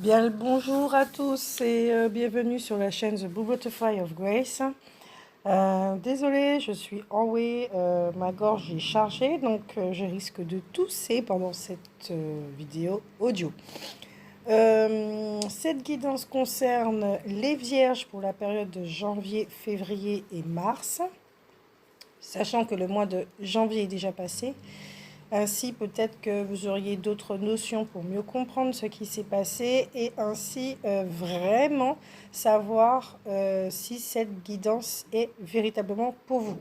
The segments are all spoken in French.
Bien le bonjour à tous et bienvenue sur la chaîne The Blue Butterfly of Grace. Désolée, je suis enrouée, ma gorge est chargée, donc je risque de tousser pendant cette vidéo audio. Cette guidance concerne les vierges pour la période de janvier, février et mars, sachant que le mois de janvier est déjà passé. Ainsi, peut-être que vous auriez d'autres notions pour mieux comprendre ce qui s'est passé et ainsi vraiment savoir si cette guidance est véritablement pour vous.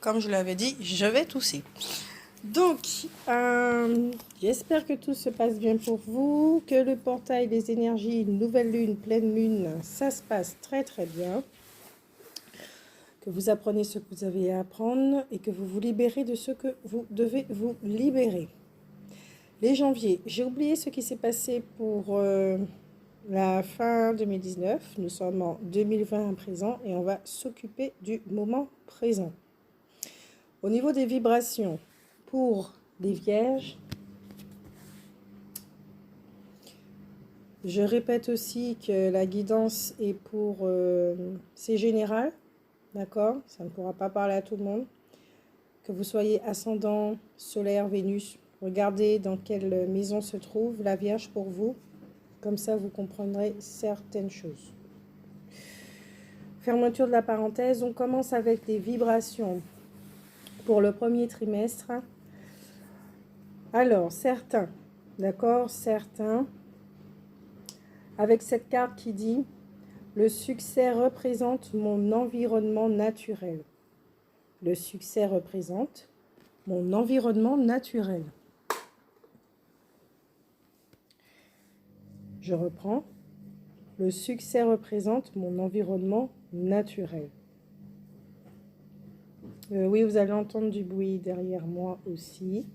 Comme je l'avais dit, je vais tousser. Donc, j'espère que tout se passe bien pour vous, que le portail des énergies, nouvelle lune, pleine lune, ça se passe très très bien. Que vous apprenez ce que vous avez à apprendre et que vous vous libérez de ce que vous devez vous libérer. Les janvier, j'ai oublié ce qui s'est passé pour la fin 2019. Nous sommes en 2020 à présent et on va s'occuper du moment présent. Au niveau des vibrations, pour les vierges, je répète aussi que la guidance est pour... c'est général, d'accord? Ça ne pourra pas parler à tout le monde. Que vous soyez ascendant, solaire, Vénus, regardez dans quelle maison se trouve la Vierge pour vous. Comme ça, vous comprendrez certaines choses. Fermeture de la parenthèse, on commence avec les vibrations pour le premier trimestre. Alors, certains, d'accord, certains, avec cette carte qui dit « Le succès représente mon environnement naturel ». Le succès représente mon environnement naturel. Je reprends. Le succès représente mon environnement naturel. Oui, vous allez entendre du bruit derrière moi aussi.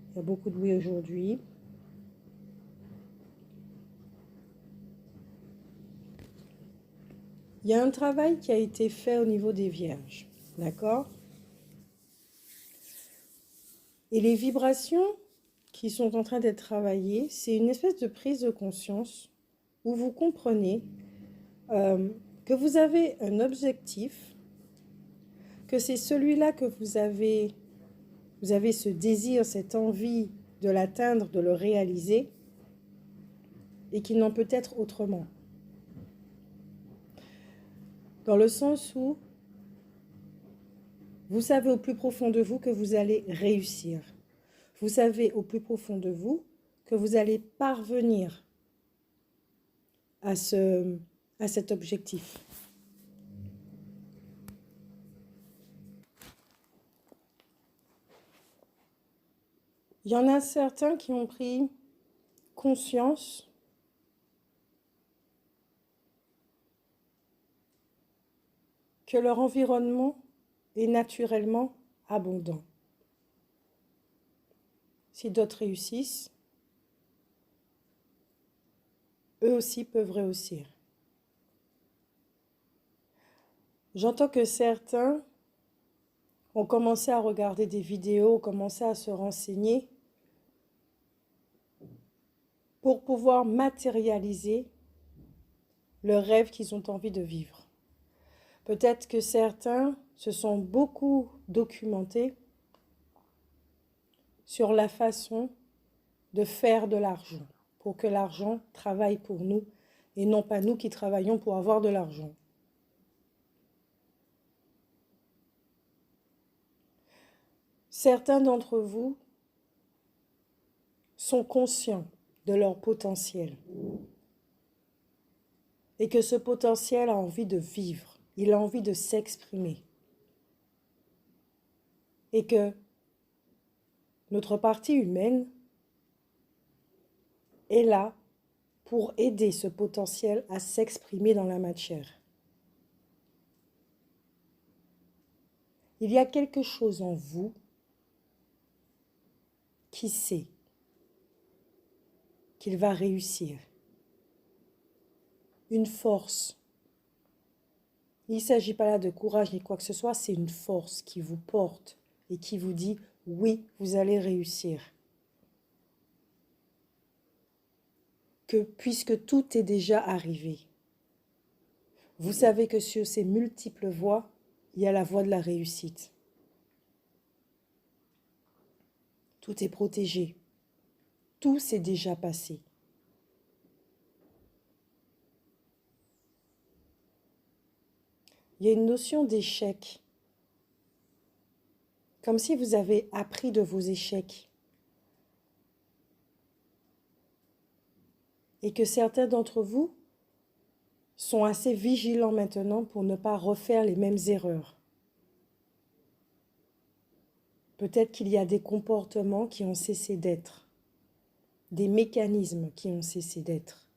Il y a beaucoup de bruit aujourd'hui. Il y a un travail qui a été fait au niveau des vierges. D'accord? Et les vibrations qui sont en train d'être travaillées, c'est une espèce de prise de conscience où vous comprenez que vous avez un objectif, que c'est celui-là que vous avez ce désir, cette envie de l'atteindre, de le réaliser, et qu'il n'en peut être autrement. Dans le sens où vous savez au plus profond de vous que vous allez réussir. Vous savez au plus profond de vous que vous allez parvenir à cet objectif. Il y en a certains qui ont pris conscience que leur environnement est naturellement abondant. Si d'autres réussissent, eux aussi peuvent réussir. J'entends que certains ont commencé à regarder des vidéos, ont commencé à se renseigner pour pouvoir matérialiser le rêve qu'ils ont envie de vivre. Peut-être que certains se sont beaucoup documentés sur la façon de faire de l'argent, pour que l'argent travaille pour nous et non pas nous qui travaillons pour avoir de l'argent. Certains d'entre vous sont conscients de leur potentiel et que ce potentiel a envie de vivre, il a envie de s'exprimer et que notre partie humaine est là pour aider ce potentiel à s'exprimer dans la matière. Il y a quelque chose en vous qui sait qu'il va réussir. Une force. Il ne s'agit pas là de courage ni quoi que ce soit, c'est une force qui vous porte et qui vous dit « oui, vous allez réussir ». que puisque tout est déjà arrivé, vous savez que sur ces multiples voies, il y a la voie de la réussite. Tout est protégé. Tout s'est déjà passé. Il y a une notion d'échec. Comme si vous avez appris de vos échecs. Et que certains d'entre vous sont assez vigilants maintenant pour ne pas refaire les mêmes erreurs. Peut-être qu'il y a des comportements qui ont cessé d'être, des mécanismes qui ont cessé d'être.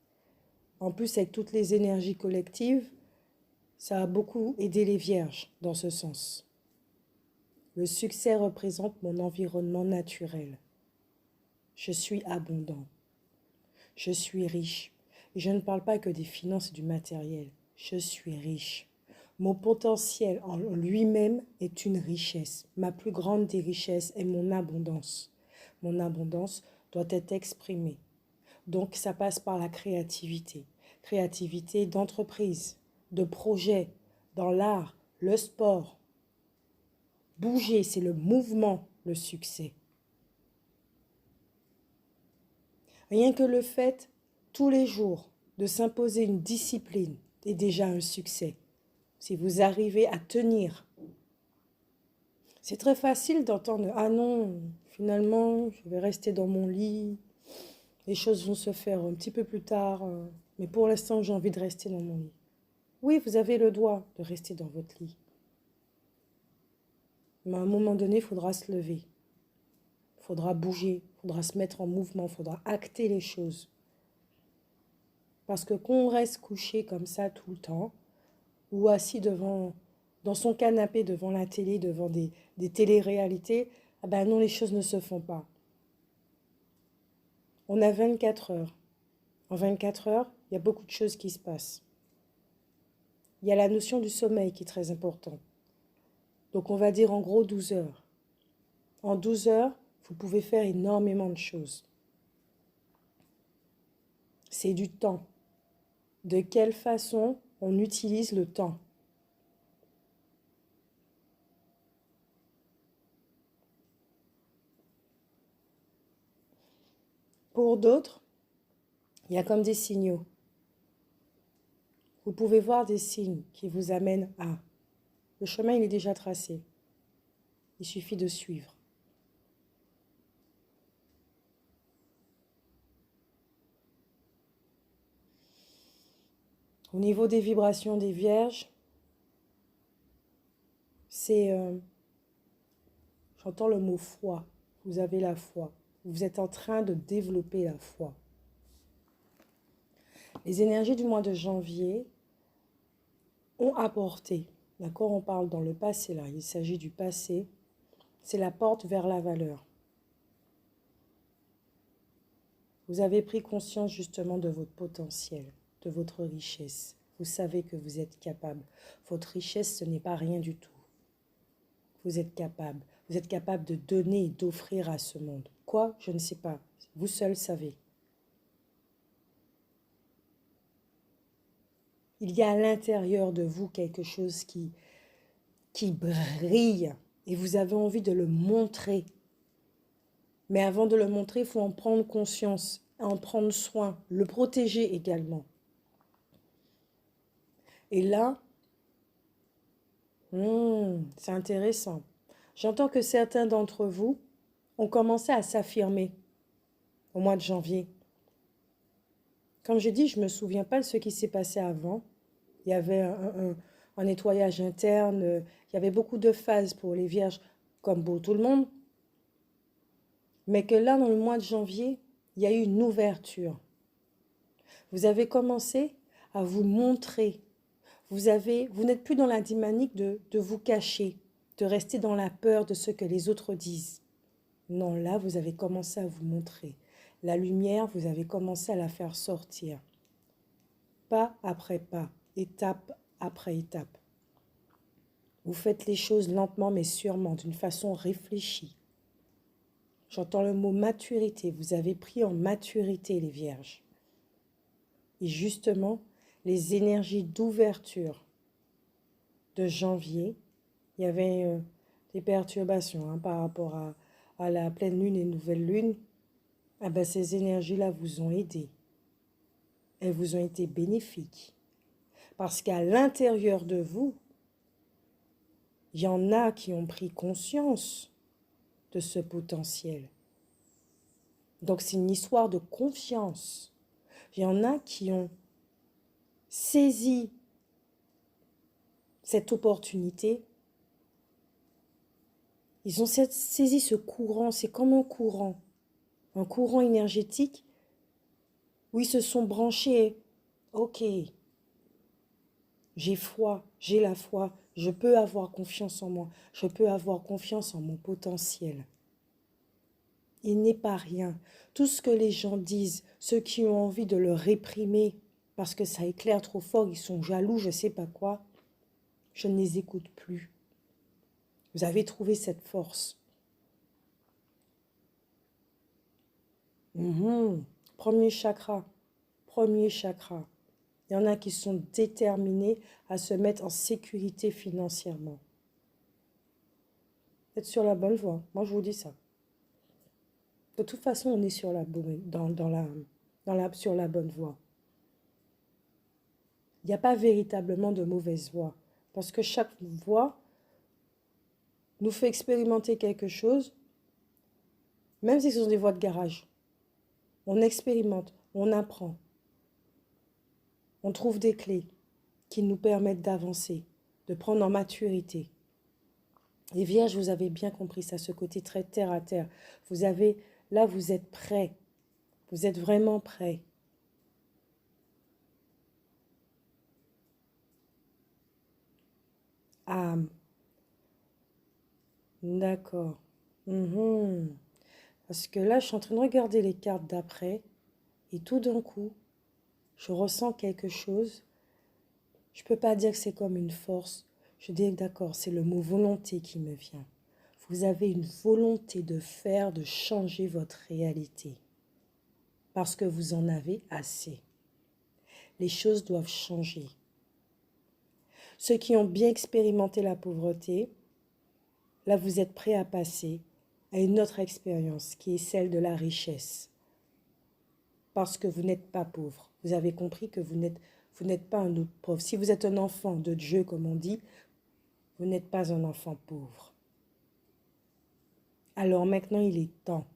En plus, avec toutes les énergies collectives, ça a beaucoup aidé les vierges dans ce sens. Le succès représente mon environnement naturel. Je suis abondant. Je suis riche. Et je ne parle pas que des finances et du matériel. Je suis riche. Mon potentiel en lui-même est une richesse. Ma plus grande des richesses est mon abondance. Mon abondance doit être exprimée. Donc ça passe par la créativité. Créativité d'entreprise, de projet, dans l'art, le sport. Bouger, c'est le mouvement, le succès. Rien que le fait, tous les jours, de s'imposer une discipline est déjà un succès. Si vous arrivez à tenir. C'est très facile d'entendre « Ah non, finalement, je vais rester dans mon lit. Les choses vont se faire un petit peu plus tard. Mais pour l'instant, j'ai envie de rester dans mon lit. » Oui, vous avez le droit de rester dans votre lit. Mais à un moment donné, il faudra se lever. Il faudra bouger. Il faudra se mettre en mouvement. Il faudra acter les choses. Parce que qu'on reste couché comme ça tout le temps, ou assis dans son canapé devant la télé, devant des téléréalités, ah ben non, les choses ne se font pas. On a 24 heures. En 24 heures, il y a beaucoup de choses qui se passent. Il y a la notion du sommeil qui est très important. Donc on va dire en gros 12 heures. En 12 heures, vous pouvez faire énormément de choses. C'est du temps. De quelle façon on utilise le temps? Pour d'autres, il y a comme des signaux. Vous pouvez voir des signes qui vous amènent à. Le chemin, il est déjà tracé. Il suffit de suivre. Au niveau des vibrations des vierges, j'entends le mot foi. Vous avez la foi. Vous êtes en train de développer la foi. Les énergies du mois de janvier ont apporté, d'accord, on parle dans le passé là, il s'agit du passé, c'est la porte vers la valeur. Vous avez pris conscience justement de votre potentiel, de votre richesse. Vous savez que vous êtes capable. Votre richesse, ce n'est pas rien du tout. Vous êtes capable. Vous êtes capable de donner et d'offrir à ce monde. Quoi? Je ne sais pas. Vous seul savez. Il y a à l'intérieur de vous quelque chose qui brille et vous avez envie de le montrer. Mais avant de le montrer, il faut en prendre conscience, en prendre soin, le protéger également. Et là, c'est intéressant. J'entends que certains d'entre vous ont commencé à s'affirmer au mois de janvier. Comme j'ai dit, je ne me souviens pas de ce qui s'est passé avant. Il y avait un nettoyage interne, il y avait beaucoup de phases pour les vierges, comme pour tout le monde. Mais que là, dans le mois de janvier, il y a eu une ouverture. Vous avez commencé à vous montrer. Vous n'êtes plus dans la dynamique de vous cacher, de rester dans la peur de ce que les autres disent. Non, là, vous avez commencé à vous montrer. La lumière, vous avez commencé à la faire sortir. Pas après pas, étape après étape. Vous faites les choses lentement mais sûrement, d'une façon réfléchie. J'entends le mot maturité. Vous avez pris en maturité les vierges. Et justement, les énergies d'ouverture de janvier, il y avait des perturbations hein, par rapport à la pleine lune et nouvelle lune. Ah ben, ces énergies-là vous ont aidé. Elles vous ont été bénéfiques. Parce qu'à l'intérieur de vous, il y en a qui ont pris conscience de ce potentiel. Donc c'est une histoire de confiance. Il y en a qui ont saisi cette opportunité. Ils ont saisi ce courant, c'est comme un courant énergétique où ils se sont branchés. Ok, j'ai foi, j'ai la foi, je peux avoir confiance en moi, je peux avoir confiance en mon potentiel. Il n'est pas rien. Tout ce que les gens disent, ceux qui ont envie de le réprimer parce que ça éclaire trop fort, ils sont jaloux, je ne sais pas quoi, je ne les écoute plus. Vous avez trouvé cette force. Premier chakra. Premier chakra. Il y en a qui sont déterminés à se mettre en sécurité financièrement. Vous êtes sur la bonne voie. Moi, je vous dis ça. De toute façon, on est sur la bonne, sur la bonne voie. Il n'y a pas véritablement de mauvaise voie. Parce que chaque voie nous fait expérimenter quelque chose, même si ce sont des voies de garage. On expérimente, on apprend. On trouve des clés qui nous permettent d'avancer, de prendre en maturité. Les vierges, vous avez bien compris ça, ce côté très terre à terre. Là, vous êtes prêts. Vous êtes vraiment prêts. Ah, d'accord. Parce que là, je suis en train de regarder les cartes d'après et tout d'un coup, je ressens quelque chose. Je ne peux pas dire que c'est comme une force. Je dis d'accord, c'est le mot volonté qui me vient. Vous avez une volonté de faire, de changer votre réalité. Parce que vous en avez assez. Les choses doivent changer. Ceux qui ont bien expérimenté la pauvreté, là vous êtes prêts à passer à une autre expérience qui est celle de la richesse. Parce que vous n'êtes pas pauvre. Vous avez compris que vous n'êtes pas un autre pauvre. Si vous êtes un enfant de Dieu, comme on dit, vous n'êtes pas un enfant pauvre. Alors maintenant, il est temps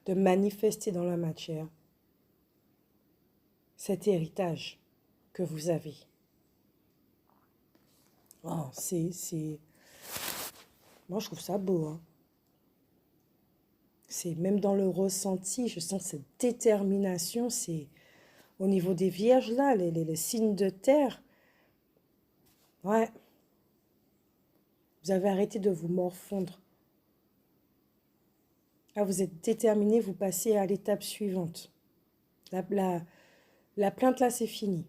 de manifester dans la matière cet héritage que vous avez. Oh, moi, je trouve ça beau. Hein. C'est même dans le ressenti, je sens cette détermination. C'est au niveau des vierges, là, les signes de terre. Ouais. Vous avez arrêté de vous morfondre. Là, vous êtes déterminé, vous passez à l'étape suivante. La plainte, là, c'est fini.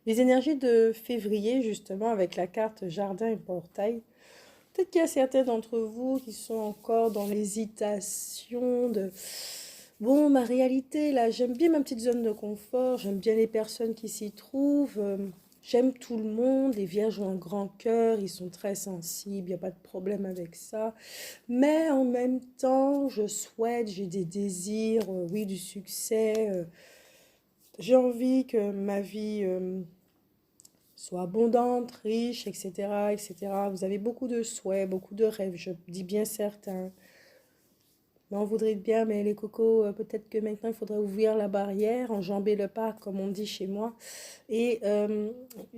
Les énergies de février, justement, avec la carte jardin et portail, peut-être qu'il y a certains d'entre vous qui sont encore dans l'hésitation de... Bon, ma réalité, là, j'aime bien ma petite zone de confort, j'aime bien les personnes qui s'y trouvent, j'aime tout le monde, les vierges ont un grand cœur, ils sont très sensibles, il n'y a pas de problème avec ça. Mais en même temps, j'ai des désirs, oui, du succès, j'ai envie que ma vie soit abondante, riche, etc., etc. Vous avez beaucoup de souhaits, beaucoup de rêves, je dis bien certains. Mais on voudrait bien, mais les cocos, peut-être que maintenant il faudrait ouvrir la barrière, enjamber le pas, comme on dit chez moi. Et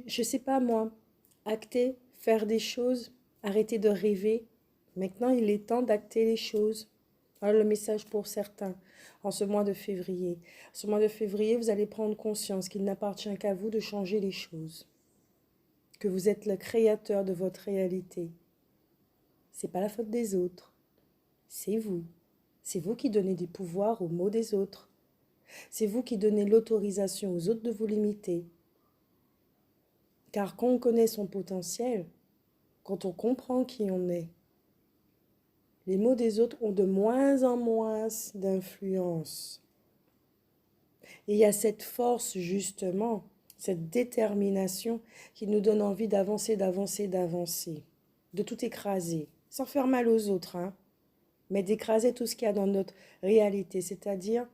je sais pas moi, acter, faire des choses, arrêter de rêver. Maintenant, il est temps d'acter les choses. Voilà le message pour certains en ce mois de février. En ce mois de février, vous allez prendre conscience qu'il n'appartient qu'à vous de changer les choses. Que vous êtes le créateur de votre réalité. C'est pas la faute des autres. C'est vous. C'est vous qui donnez du pouvoir aux mots des autres. C'est vous qui donnez l'autorisation aux autres de vous limiter. Car quand on connaît son potentiel, quand on comprend qui on est, Les mots des autres ont de moins en moins d'influence. Et il y a cette force, justement, cette détermination qui nous donne envie d'avancer, d'avancer, d'avancer, de tout écraser, sans faire mal aux autres, hein, mais d'écraser tout ce qu'il y a dans notre réalité. C'est-à-dire,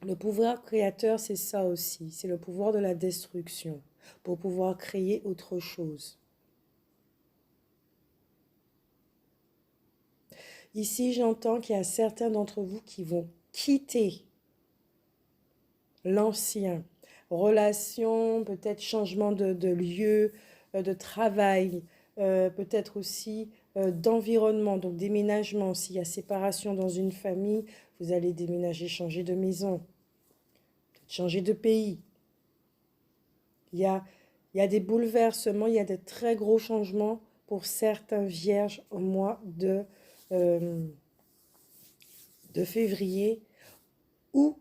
le pouvoir créateur, c'est ça aussi, c'est le pouvoir de la destruction, pour pouvoir créer autre chose. Ici, j'entends qu'il y a certains d'entre vous qui vont quitter l'ancien. Relation, peut-être changement de lieu, de travail, peut-être aussi d'environnement, donc déménagement. S'il y a séparation dans une famille, vous allez déménager, changer de maison, changer de pays. Il y a des bouleversements, il y a de très gros changements pour certains vierges au mois de février, ou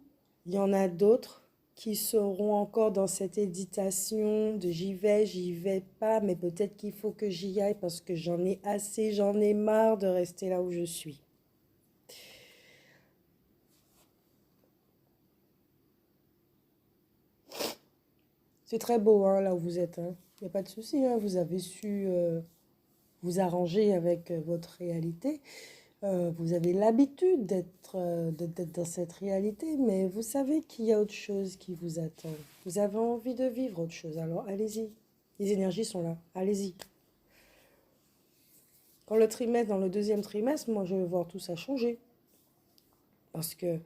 il y en a d'autres qui seront encore dans cette hésitation de j'y vais pas, mais peut-être qu'il faut que j'y aille parce que j'en ai assez, j'en ai marre de rester là où je suis. C'est très beau, hein, là où vous êtes, hein. Il n'y a pas de souci, hein, vous avez su vous arranger avec votre réalité. Vous avez l'habitude d'être dans cette réalité, mais vous savez qu'il y a autre chose qui vous attend. Vous avez envie de vivre autre chose, alors allez-y. Les énergies sont là, allez-y. Quand le trimestre, dans le deuxième trimestre, moi je vais voir tout ça changer. Parce que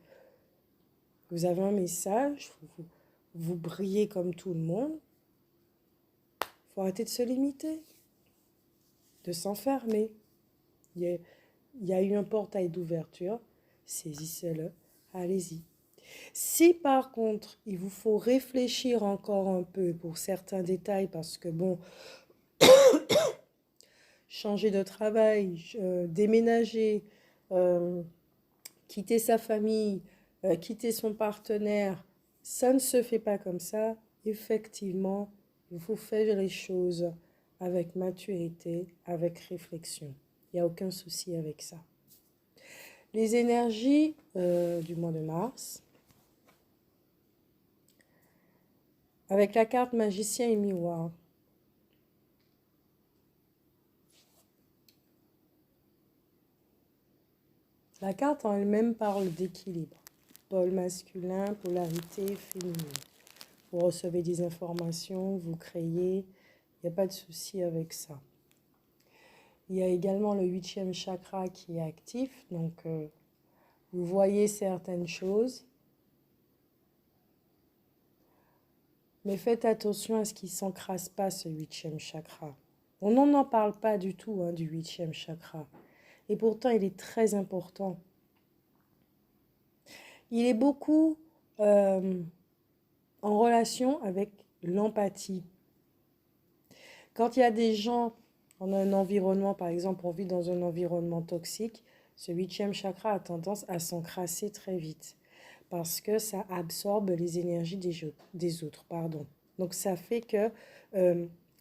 vous avez un message, vous brillez comme tout le monde. Il faut arrêter de se limiter, de s'enfermer. Il y a eu un portail d'ouverture, saisissez-le, allez-y. Si par contre, il vous faut réfléchir encore un peu pour certains détails, parce que bon, changer de travail, déménager, quitter sa famille, quitter son partenaire, ça ne se fait pas comme ça. Effectivement, il faut faire les choses avec maturité, avec réflexion. Il n'y a aucun souci avec ça. Les énergies du mois de mars, avec la carte magicien et miroir. La carte en elle-même parle d'équilibre. Pôle masculin, polarité féminine. Vous recevez des informations, vous créez, il n'y a pas de souci avec ça. Il y a également le 8e chakra qui est actif, donc vous voyez certaines choses. Mais faites attention à ce qu'il ne s'encrasse pas, ce 8e chakra. On n'en parle pas du tout, hein, du 8e chakra. Et pourtant, il est très important. Il est beaucoup en relation avec l'empathie. Quand il y a des gens dans un environnement, par exemple, on vit dans un environnement toxique, ce 8e chakra a tendance à s'encrasser très vite parce que ça absorbe les énergies des autres. Pardon. Donc ça fait que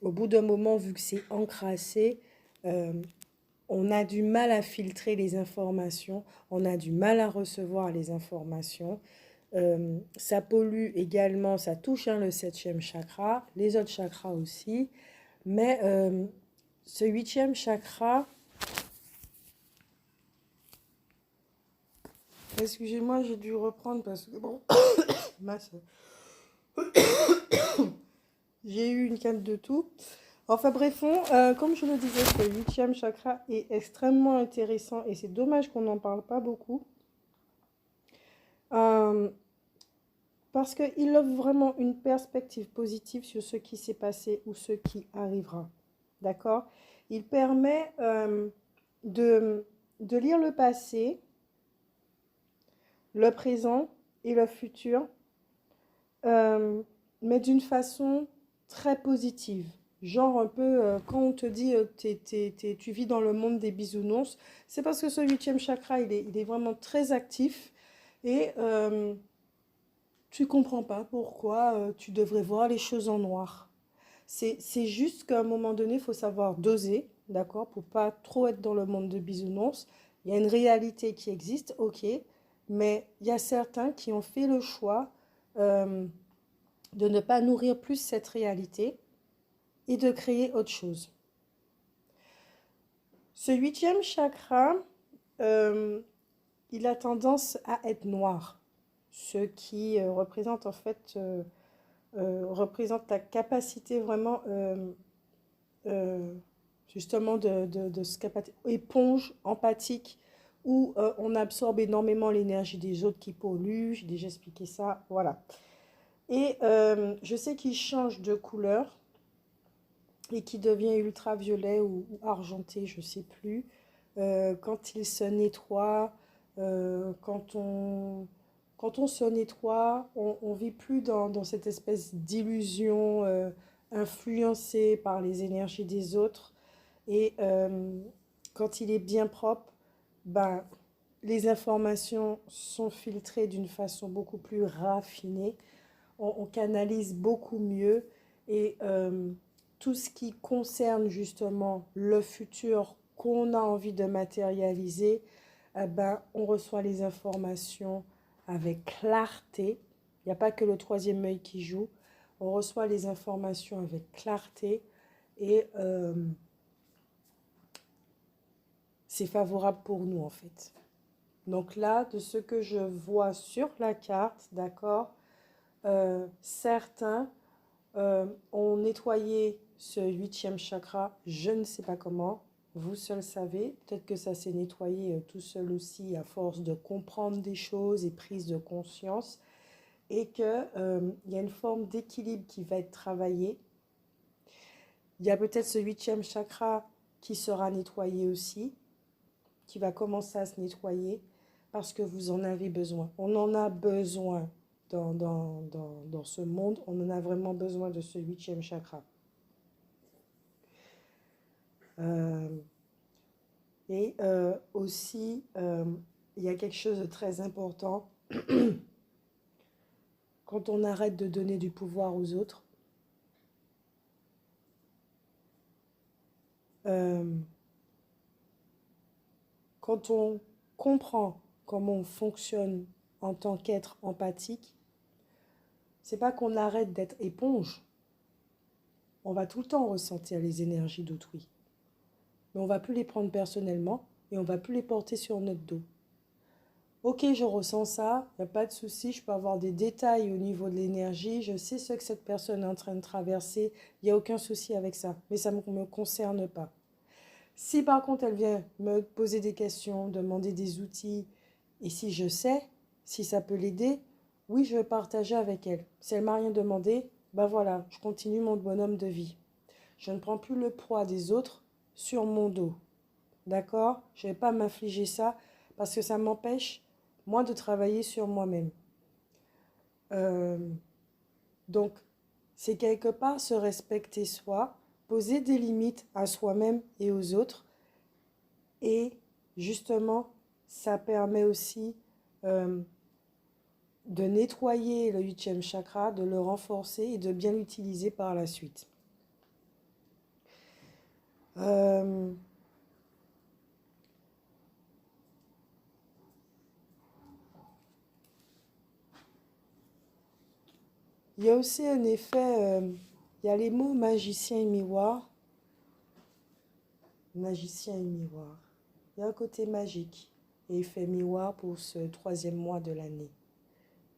au bout d'un moment, vu que c'est encrassé, on a du mal à filtrer les informations, on a du mal à recevoir les informations. Ça pollue également, ça touche le 7e chakra, les autres chakras aussi. Mais ce 8e chakra, excusez-moi, j'ai dû reprendre parce que bon, j'ai eu une canne de tout. Enfin bref, comme je le disais, ce 8e chakra est extrêmement intéressant et c'est dommage qu'on n'en parle pas beaucoup. Parce qu'il offre vraiment une perspective positive sur ce qui s'est passé ou ce qui arrivera. D'accord? Il permet de lire le passé, le présent et le futur, mais d'une façon très positive. Genre un peu, quand on te dit tu vis dans le monde des bisounours, c'est parce que ce 8e chakra, il est vraiment très actif et tu comprends pas pourquoi tu devrais voir les choses en noir. C'est juste qu'à un moment donné, il faut savoir doser, d'accord, pour pas trop être dans le monde de bisounours. Il y a une réalité qui existe, ok, mais il y a certains qui ont fait le choix de ne pas nourrir plus cette réalité et de créer autre chose. Ce 8e chakra, il a tendance à être noir, ce qui représente en fait représente ta capacité vraiment justement de ce éponge empathique où on absorbe énormément l'énergie des autres qui polluent. J'ai déjà expliqué ça, voilà. Et je sais qu'il change de couleur et qui devient ultraviolet ou argenté, je ne sais plus. Quand il se nettoie, quand on se nettoie, on ne vit plus dans cette espèce d'illusion influencée par les énergies des autres. Et quand il est bien propre, ben, les informations sont filtrées d'une façon beaucoup plus raffinée. On canalise beaucoup mieux. Et tout ce qui concerne justement le futur qu'on a envie de matérialiser, ben, on reçoit les informations avec clarté. Il n'y a pas que le 3e œil qui joue. On reçoit les informations avec clarté et c'est favorable pour nous en fait. Donc là, de ce que je vois sur la carte, d'accord, certains ont nettoyé ce 8e chakra, je ne sais pas comment, vous seul savez, peut-être que ça s'est nettoyé tout seul aussi à force de comprendre des choses et prise de conscience, et qu'il y a une forme d'équilibre qui va être travaillée. Il y a peut-être ce 8e chakra qui sera nettoyé aussi, qui va commencer à se nettoyer, parce que vous en avez besoin. On en a besoin dans ce monde, on en a vraiment besoin de ce 8e chakra. Et aussi, il y a quelque chose de très important. Quand on arrête de donner du pouvoir aux autres, quand on comprend comment on fonctionne en tant qu'être empathique, c'est pas qu'on arrête d'être éponge. On va tout le temps ressentir les énergies d'autrui. Mais on va plus les prendre personnellement et on va plus les porter sur notre dos. Ok, je ressens ça, il n'y a pas de souci, je peux avoir des détails au niveau de l'énergie, je sais ce que cette personne est en train de traverser, il n'y a aucun souci avec ça, mais ça ne me concerne pas. Si par contre elle vient me poser des questions, demander des outils, et si je sais, si ça peut l'aider, oui, je vais partager avec elle. Si elle m'a rien demandé, ben voilà, je continue mon bonhomme de vie. Je ne prends plus le poids des autres sur mon dos. D'accord? Je ne vais pas m'infliger ça parce que ça m'empêche, moi, de travailler sur moi-même. Donc, c'est quelque part se respecter soi, poser des limites à soi-même et aux autres. Et justement, ça permet aussi de nettoyer le 8e chakra, de le renforcer et de bien l'utiliser par la suite. Il y a aussi un effet, il y a les mots magicien et miroir. Magicien et miroir. Il y a un côté magique et effet miroir pour ce 3e mois de l'année.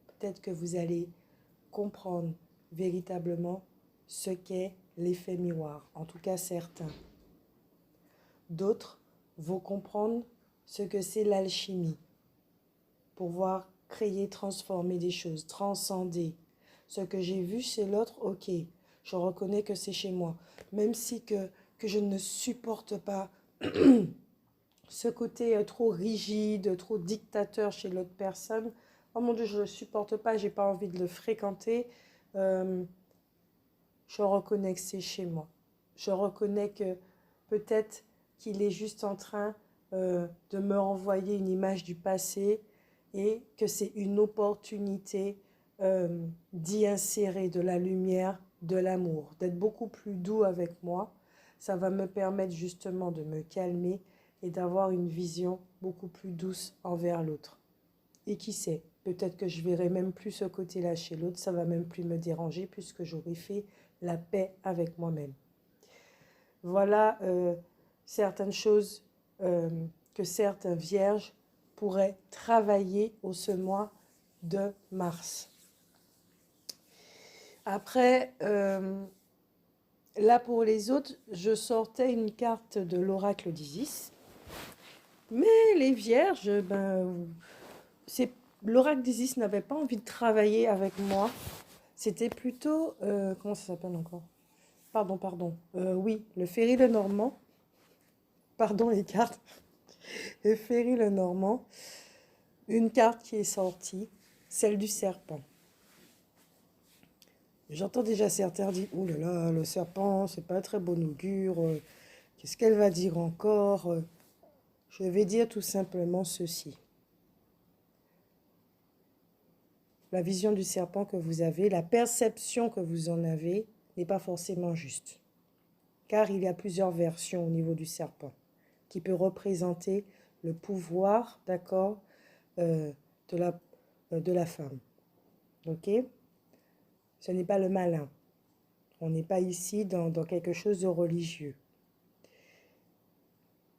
Peut-être que vous allez comprendre véritablement ce qu'est l'effet miroir, en tout cas certains. D'autres vont comprendre ce que c'est l'alchimie, pouvoir créer, transformer des choses, transcender. Ce que j'ai vu chez l'autre, ok, je reconnais que c'est chez moi. Même si que je ne supporte pas ce côté trop rigide, trop dictateur chez l'autre personne. Oh mon Dieu, je ne le supporte pas, j'ai pas envie de le fréquenter. Je reconnais que c'est chez moi. Je reconnais que peut-être qu'il est juste en train de me renvoyer une image du passé et que c'est une opportunité d'y insérer de la lumière, de l'amour, d'être beaucoup plus doux avec moi. Ça va me permettre justement de me calmer et d'avoir une vision beaucoup plus douce envers l'autre. Et qui sait, peut-être que je verrai même plus ce côté-là chez l'autre, ça va même plus me déranger puisque j'aurai fait la paix avec moi-même. Voilà certaines choses que certains vierges pourraient travailler au ce mois de mars. Après, là pour les autres, je sortais une carte de l'oracle d'Isis. Mais les vierges, l'oracle d'Isis n'avait pas envie de travailler avec moi. C'était plutôt, comment ça s'appelle encore? Pardon. Oui, le Ferry le Normand. Pardon les cartes. Le Ferry le Normand. Une carte qui est sortie, celle du serpent. J'entends déjà certains dire, oh là là, le serpent, c'est pas très bon augure. Qu'est-ce qu'elle va dire encore? Je vais dire tout simplement ceci. La vision du serpent que vous avez, la perception que vous en avez n'est pas forcément juste. Car il y a plusieurs versions au niveau du serpent qui peut représenter le pouvoir, d'accord, de la femme. Ok? Ce n'est pas le malin. On n'est pas ici dans quelque chose de religieux.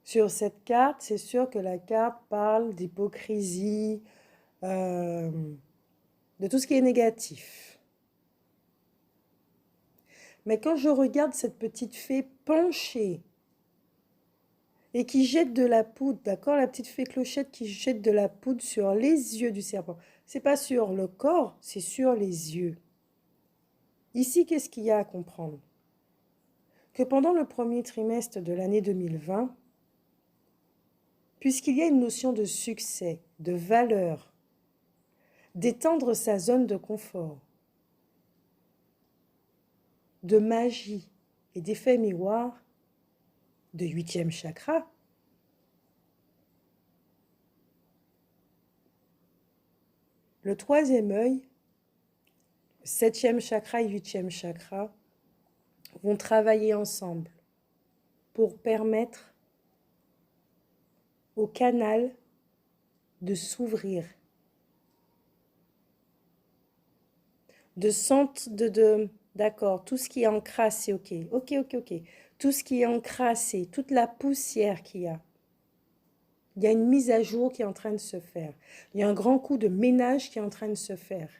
Sur cette carte, c'est sûr que la carte parle d'hypocrisie, de tout ce qui est négatif. Mais quand je regarde cette petite fée penchée et qui jette de la poudre, d'accord, la petite fée clochette qui jette de la poudre sur les yeux du serpent. C'est pas sur le corps, c'est sur les yeux. Ici, qu'est-ce qu'il y a à comprendre? Que pendant le premier trimestre de l'année 2020, puisqu'il y a une notion de succès, de valeur, d'étendre sa zone de confort, de magie et d'effet miroir, de 8e chakra, le 3e œil, le 7e chakra et 8e chakra vont travailler ensemble pour permettre au canal de s'ouvrir, d'accord, tout ce qui est encrassé, ok, tout ce qui est encrassé, toute la poussière qu'il y a, il y a une mise à jour qui est en train de se faire, il y a un grand coup de ménage qui est en train de se faire,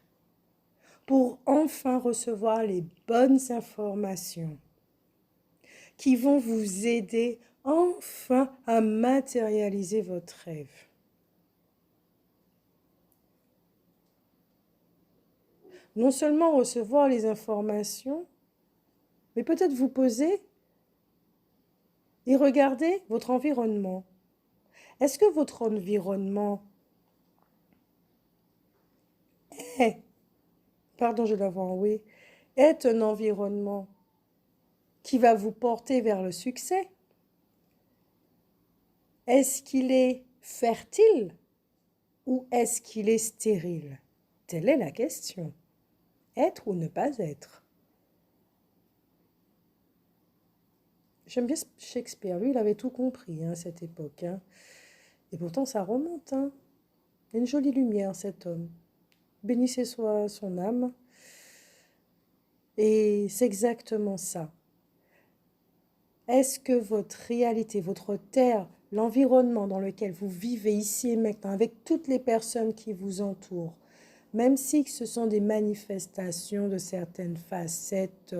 pour enfin recevoir les bonnes informations qui vont vous aider enfin à matérialiser votre rêve. Non seulement recevoir les informations, mais peut-être vous poser et regarder votre environnement. Est-ce que votre environnement est, pardon, je dois voir en oui, est un environnement qui va vous porter vers le succès? Est-ce qu'il est fertile ou est-ce qu'il est stérile? Telle est la question. Être ou ne pas être? J'aime bien Shakespeare, lui il avait tout compris à cette époque. Et pourtant ça remonte. Il y a une jolie lumière cet homme. Bénissez soit son âme. Et c'est exactement ça. Est-ce que votre réalité, votre terre, l'environnement dans lequel vous vivez ici et maintenant, avec toutes les personnes qui vous entourent, même si ce sont des manifestations de certaines facettes,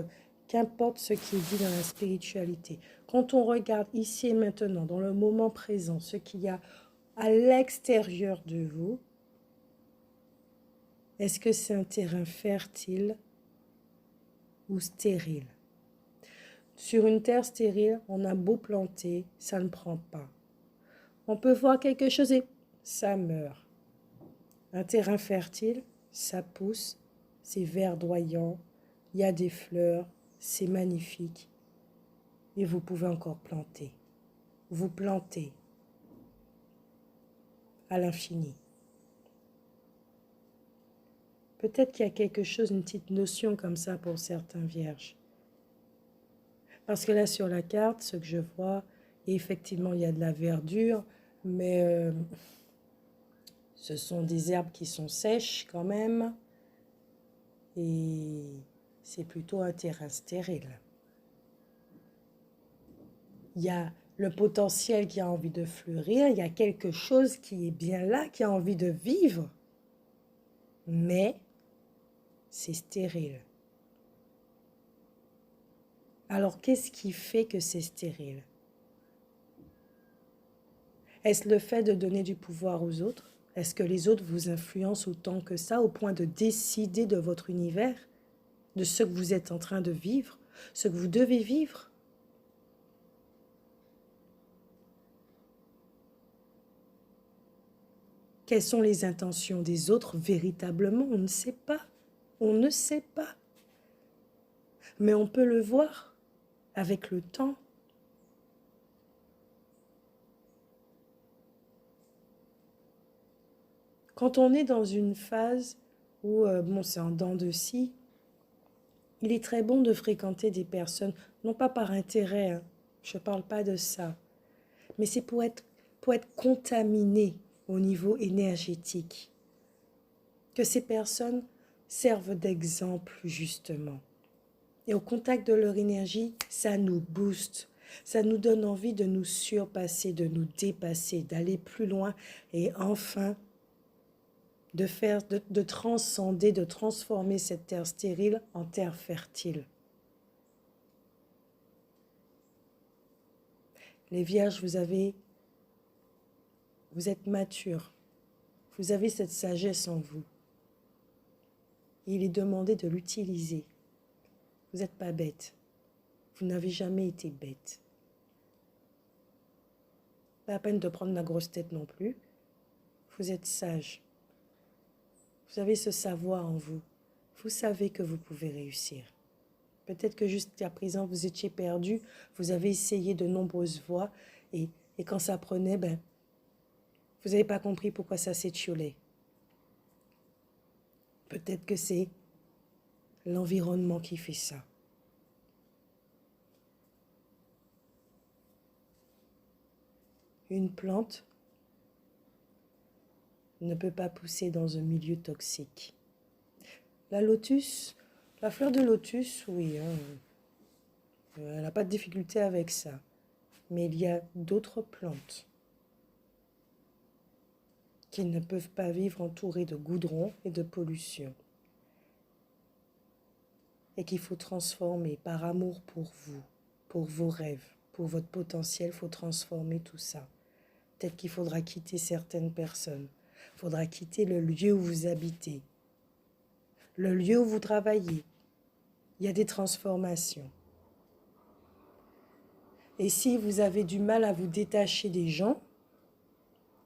qu'importe ce qui est dit dans la spiritualité, quand on regarde ici et maintenant, dans le moment présent, ce qu'il y a à l'extérieur de vous, est-ce que c'est un terrain fertile ou stérile? Sur une terre stérile, on a beau planter, ça ne prend pas. On peut voir quelque chose et ça meurt. Un terrain fertile, ça pousse, c'est verdoyant, il y a des fleurs, c'est magnifique. Et vous pouvez encore planter. Vous plantez à l'infini. Peut-être qu'il y a quelque chose, une petite notion comme ça pour certains vierges. Parce que là, sur la carte, ce que je vois, Et effectivement, il y a de la verdure, mais ce sont des herbes qui sont sèches quand même. Et c'est plutôt un terrain stérile. Il y a le potentiel qui a envie de fleurir, il y a quelque chose qui est bien là, qui a envie de vivre, mais c'est stérile. Alors, qu'est-ce qui fait que c'est stérile? Est-ce le fait de donner du pouvoir aux autres? Est-ce que les autres vous influencent autant que ça, au point de décider de votre univers, de ce que vous êtes en train de vivre, ce que vous devez vivre? Quelles sont les intentions des autres véritablement? On ne sait pas. On ne sait pas. Mais on peut le voir avec le temps. Quand on est dans une phase où, bon, c'est en dents de scie, il est très bon de fréquenter des personnes, non pas par intérêt, hein, je ne parle pas de ça, mais c'est pour être contaminé au niveau énergétique. Que ces personnes servent d'exemple, justement. Et au contact de leur énergie, ça nous booste. Ça nous donne envie de nous surpasser, de nous dépasser, d'aller plus loin et enfin de transcender, de transformer cette terre stérile en terre fertile. Les vierges, vous êtes matures. Vous avez cette sagesse en vous. Il est demandé de l'utiliser. Vous n'êtes pas bête. Vous n'avez jamais été bête. Pas la peine de prendre la grosse tête non plus. Vous êtes sage. Vous avez ce savoir en vous. Vous savez que vous pouvez réussir. Peut-être que jusqu'à présent, vous étiez perdu. Vous avez essayé de nombreuses voies. Et quand ça prenait, vous n'avez pas compris pourquoi ça s'étiolait. Peut-être que c'est l'environnement qui fait ça. Une plante ne peut pas pousser dans un milieu toxique. La fleur de lotus, oui, hein, elle n'a pas de difficulté avec ça. Mais il y a d'autres plantes qui ne peuvent pas vivre entourées de goudron et de pollution. Et qu'il faut transformer par amour pour vous, pour vos rêves, pour votre potentiel, il faut transformer tout ça. Peut-être qu'il faudra quitter certaines personnes. Il faudra quitter le lieu où vous habitez, le lieu où vous travaillez. Il y a des transformations. Et si vous avez du mal à vous détacher des gens,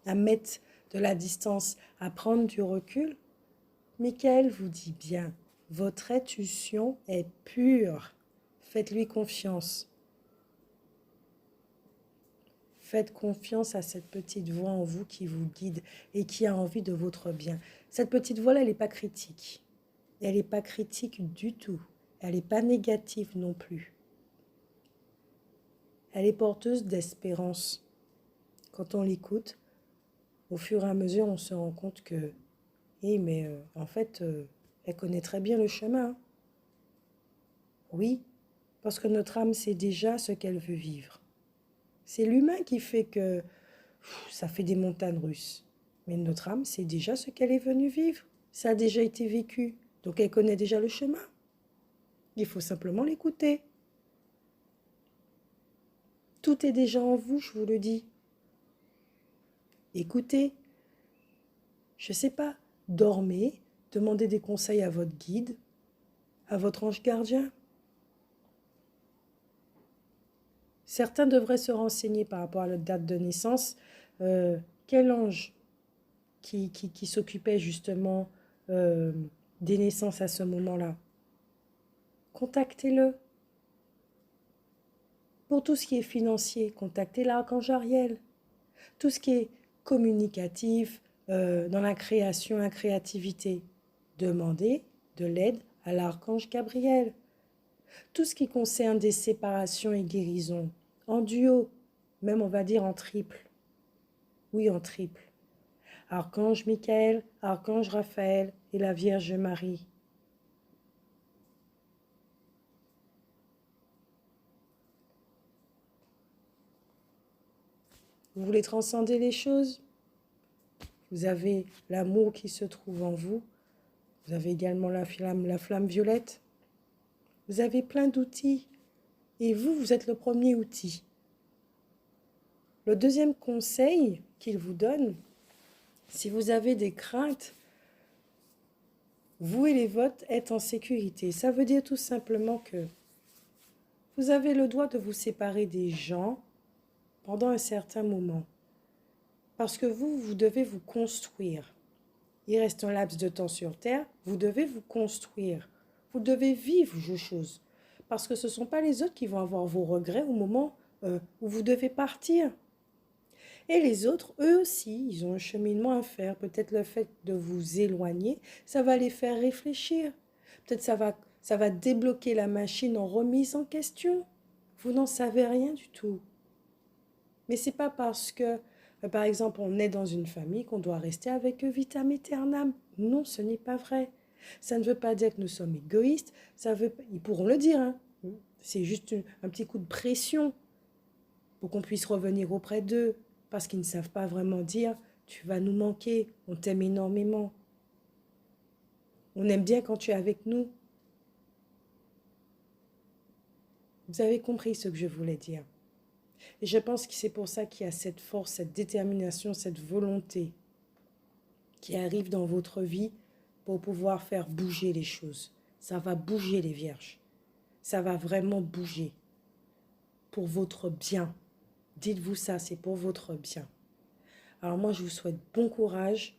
à mettre de la distance, à prendre du recul, Michael vous dit bien, votre intuition est pure. Faites-lui confiance. Faites confiance à cette petite voix en vous qui vous guide et qui a envie de votre bien. Cette petite voix-là, elle n'est pas critique. Elle n'est pas critique du tout. Elle n'est pas négative non plus. Elle est porteuse d'espérance. Quand on l'écoute, au fur et à mesure, on se rend compte que, en fait, elle connaît très bien le chemin. Oui, parce que notre âme sait déjà ce qu'elle veut vivre. C'est l'humain qui fait que ça fait des montagnes russes. Mais notre âme sait déjà ce qu'elle est venue vivre. Ça a déjà été vécu. Donc elle connaît déjà le chemin. Il faut simplement l'écouter. Tout est déjà en vous, je vous le dis. Écoutez. Je ne sais pas. Dormez. Demandez des conseils à votre guide, à votre ange gardien. Certains devraient se renseigner par rapport à leur date de naissance. Quel ange qui s'occupait justement des naissances à ce moment-là? Contactez-le. Pour tout ce qui est financier, contactez l'archange Ariel. Tout ce qui est communicatif, dans la création, la créativité, demandez de l'aide à l'archange Gabriel. Tout ce qui concerne des séparations et guérisons, en duo, même on va dire en triple. Oui, en triple. Archange Michael, Archange Raphaël et la Vierge Marie. Vous voulez transcender les choses? Vous avez l'amour qui se trouve en vous. Vous avez également la flamme violette. Vous avez plein d'outils. Et vous, vous êtes le premier outil. Le deuxième conseil qu'il vous donne, si vous avez des craintes, vous et les vôtres êtes en sécurité. Ça veut dire tout simplement que vous avez le droit de vous séparer des gens pendant un certain moment. Parce que vous devez vous construire. Il reste un laps de temps sur Terre, vous devez vous construire. Vous devez vivre vos choses. Parce que ce ne sont pas les autres qui vont avoir vos regrets au moment où vous devez partir. Et les autres, eux aussi, ils ont un cheminement à faire. Peut-être le fait de vous éloigner, ça va les faire réfléchir. Peut-être ça va débloquer la machine en remise en question. Vous n'en savez rien du tout. Mais ce n'est pas parce que, par exemple, on est dans une famille qu'on doit rester avec eux vitam aeternam. Non, ce n'est pas vrai. Ça ne veut pas dire que nous sommes égoïstes. Ils pourront le dire. Hein. C'est juste un petit coup de pression pour qu'on puisse revenir auprès d'eux. Parce qu'ils ne savent pas vraiment dire « tu vas nous manquer, on t'aime énormément. On aime bien quand tu es avec nous. » Vous avez compris ce que je voulais dire. Et je pense que c'est pour ça qu'il y a cette force, cette détermination, cette volonté qui arrive dans votre vie pour pouvoir faire bouger les choses. Ça va bouger les vierges. Ça va vraiment bouger pour votre bien. Dites-vous ça, c'est pour votre bien. Alors moi, je vous souhaite bon courage.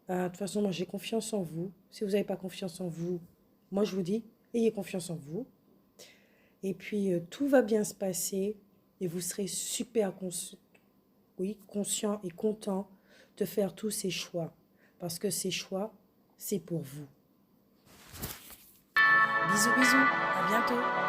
De toute façon, moi, j'ai confiance en vous. Si vous n'avez pas confiance en vous, moi, je vous dis, ayez confiance en vous. Et puis, tout va bien se passer et vous serez super conscient et content de faire tous ces choix. Parce que ces choix, c'est pour vous. Bisous, bisous. À bientôt.